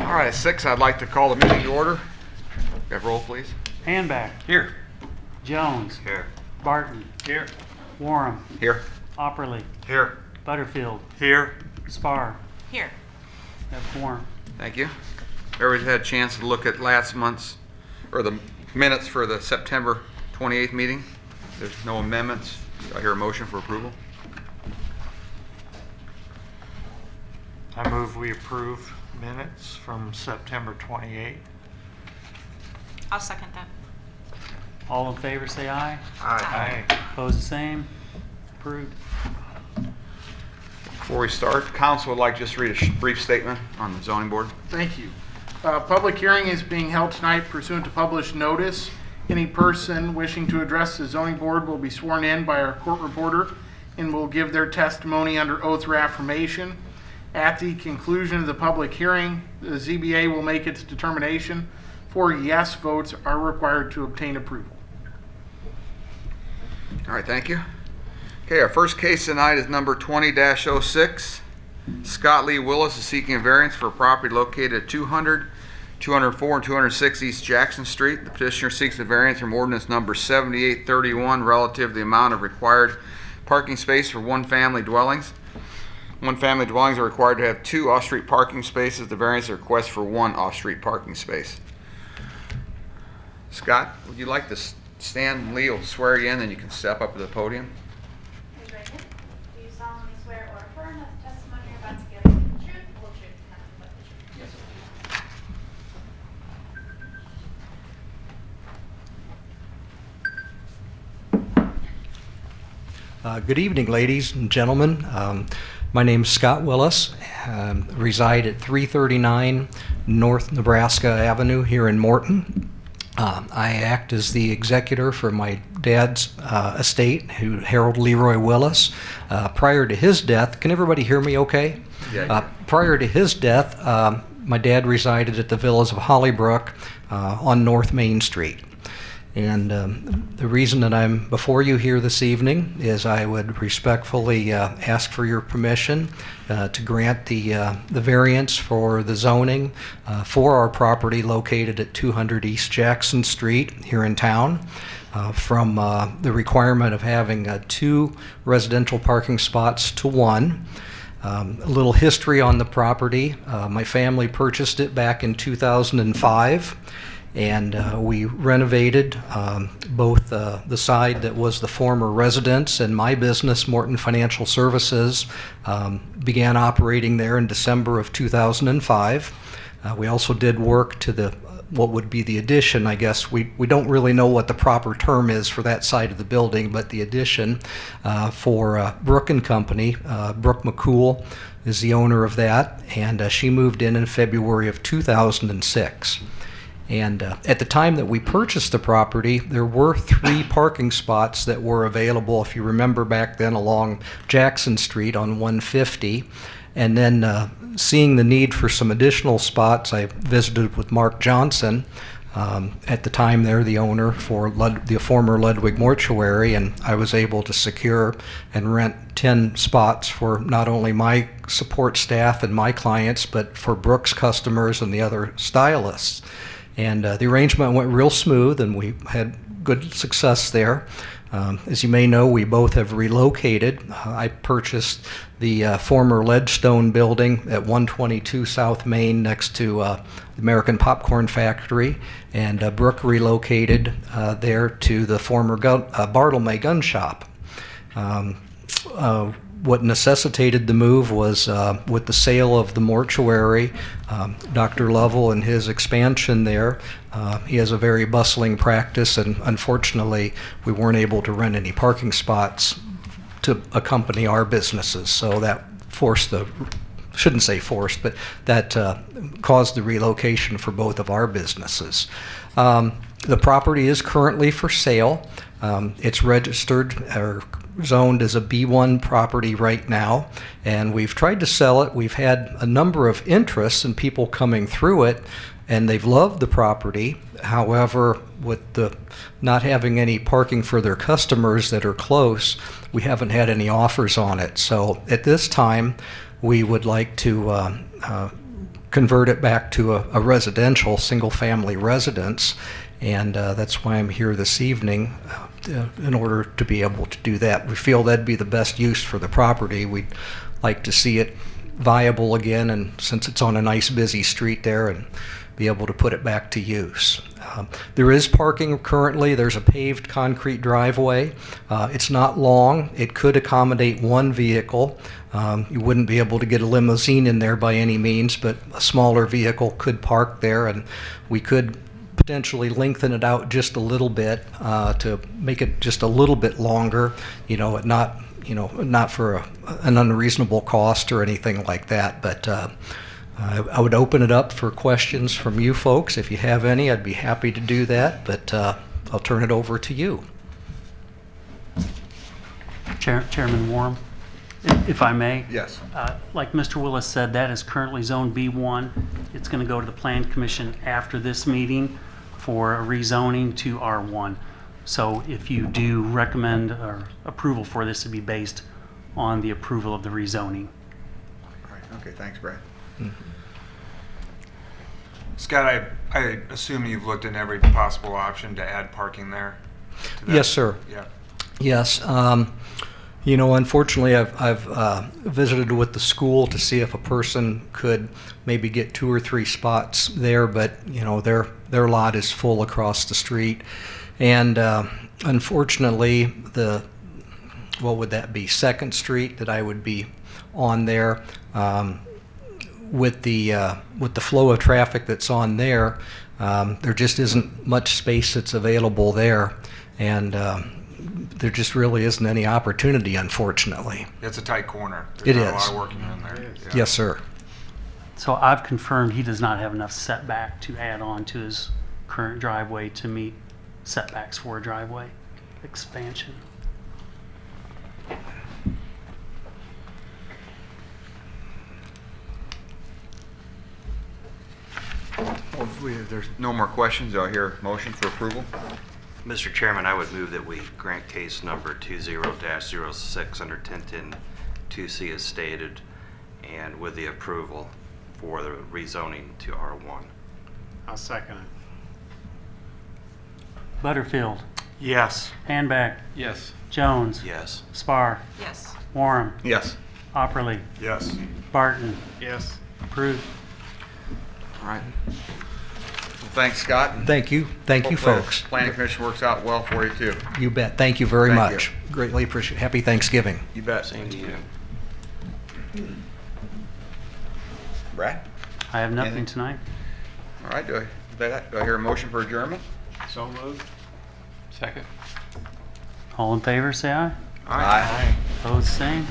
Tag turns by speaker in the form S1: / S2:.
S1: All right, at 6, I'd like to call the meeting to order. Have roll, please.
S2: Handback.
S1: Here.
S2: Jones.
S1: Here.
S2: Barton.
S1: Here.
S2: Warren.
S1: Here.
S2: Opperly.
S1: Here.
S2: Butterfield.
S1: Here.
S2: Spar.
S3: Here.
S2: Have quorum.
S1: Thank you. Everybody's had a chance to look at last month's, or the minutes for the September 28th meeting. There's no amendments. Do I hear a motion for approval?
S4: I move we approve minutes from September 28th.
S3: I'll second that.
S2: All in favor say aye.
S4: Aye.
S2: Opposed the same. Approved.
S1: Before we start, council would like just to read a brief statement on the zoning board.
S5: Thank you. Public hearing is being held tonight pursuant to published notice. Any person wishing to address the zoning board will be sworn in by our court reporter and will give their testimony under oath or affirmation. At the conclusion of the public hearing, the ZBA will make its determination. 4 yes votes are required to obtain approval.
S1: All right, thank you. Okay, our first case tonight is number 20-06. Scott Lee Willis is seeking a variance for a property located at 200, 204, and 206 East Jackson Street. The petitioner seeks a variance from ordinance number 7831 relative to the amount of required parking space for one-family dwellings. One-family dwellings are required to have 2 off-street parking spaces. The variance requests for 1 off-street parking space. Scott, would you like to stand? Lee will swear you in, then you can step up to the podium.
S6: Raise your right hand. Do you solemnly swear or affirm that the testimony you're about to give is the truth, the whole truth, and nothing but the truth?
S1: Yes,
S7: Good evening, ladies and gentlemen. My name is Scott Willis. Reside at 339 North Nebraska Avenue here in Morton. I act as the executor for my dad's estate, Harold Leroy Willis. Prior to his death, can everybody hear me okay?
S1: Yeah.
S7: Prior to his death, my dad resided at the Villas of Hollybrook on North Main Street. And the reason that I'm before you here this evening is I would respectfully ask for your permission to grant the variance for the zoning for our property located at 200 East Jackson Street here in town, from the requirement of having 2 residential parking spots to 1. A little history on the property. My family purchased it back in 2005. And we renovated both the side that was the former residence, and my business, Morton Financial Services, began operating there in December of 2005. We also did work to the what would be the addition, I guess. We don't really know what the proper term is for that side of the building, but the addition for Brooke and Company. Brooke McCool is the owner of that, and she moved in February of 2006. And at the time that we purchased the property, there were 3 parking spots that were available, if you remember back then, along Jackson Street on 150. And then seeing the need for some additional spots, I visited with Mark Johnson, at the time there, the owner for the former Ludwig Mortuary, and I was able to secure and rent 10 spots for not only my support staff and my clients, but for Brooks customers and the other stylists. And the arrangement went real smooth, and we had good success there. As you may know, we both have relocated. I purchased the former Ledgestone building at 122 South Main next to the American Popcorn Factory, and Brooke relocated there to the former Bartlemay Gun Shop. What necessitated the move was with the sale of the mortuary, Dr. Lovell and his expansion there. He has a very bustling practice, and unfortunately we weren't able to rent any parking spots to accompany our businesses, so that forced the shouldn't say forced, but that caused the relocation for both of our businesses. The property is currently for sale. It's registered or zoned as a B1 property right now, and we've tried to sell it. We've had a number of interests and people coming through it, and they've loved the property. However, with the not having any parking for their customers that are close, we haven't had any offers on it. So at this time, we would like to convert it back to a residential, single-family residence, and that's why I'm here this evening, in order to be able to do that. We feel that'd be the best use for the property. We'd like to see it viable again, and since it's on a nice busy street there, and be able to put it back to use. There is parking currently. There's a paved concrete driveway. It's not long. It could accommodate one vehicle. You wouldn't be able to get a limousine in there by any means, but a smaller vehicle could park there, and we could potentially lengthen it out just a little bit to make it just a little bit longer, not for an unreasonable cost or anything like that. But I would open it up for questions from you folks. If you have any, I'd be happy to do that, but I'll turn it over to you.
S2: Chairman Warren, if I may.
S1: Yes.
S2: Like Mr. Willis said, that is currently Zone B1. It's going to go to the Plan Commission after this meeting for a rezoning to R1. So if you do recommend or approval for this to be based on the approval of the rezoning.
S1: All right. Okay, thanks, Brad.
S8: Scott, I assume you've looked in every possible option to add parking there? to that?
S7: Yes, sir.
S8: Yeah.
S7: Yes. Unfortunately, I've visited with the school to see if a person could maybe get 2 or 3 spots there, but their lot is full across the street, and unfortunately, what would that be? 2nd Street that I would be on there. With the flow of traffic that's on there, there just isn't much space that's available there, and there just really isn't any opportunity, unfortunately.
S8: It's a tight corner.
S7: It
S8: There's not
S7: is.
S8: a lot of working in there. Yeah.
S7: Yes, sir.
S2: So I've confirmed he does not have enough setback to add on to his current driveway to meet setbacks for a driveway expansion.
S1: Well, if there's no more questions, I'll hear a motion for approval.
S9: Mr. Chairman, I would move that we grant case number 20-06 under 1010 2C as stated, and with the approval for the rezoning to R1.
S4: I'll second it.
S2: Butterfield,
S4: Yes.
S2: Handback,
S4: Yes.
S2: Jones,
S9: Yes.
S2: Spar,
S3: Yes.
S2: Warren,
S1: Yes.
S2: Opperly,
S8: Yes.
S2: Barton,
S4: Yes.
S2: approved.
S1: All right. Well, thanks, Scott. and
S7: Thank you. Thank you,
S1: hopefully the
S7: folks.
S1: Planning Commission works out well for you, too.
S7: You bet. Thank you very
S1: Thank
S7: much. Greatly appreciate it. Happy Thanksgiving.
S1: You bet.
S9: Same to you.
S1: Brad?
S2: I have nothing
S1: Anything?
S2: tonight.
S1: All right, do I hear a motion for adjournment?
S4: So moved. Second.
S2: All in favor, say aye.
S1: Aye.
S2: Opposed, same.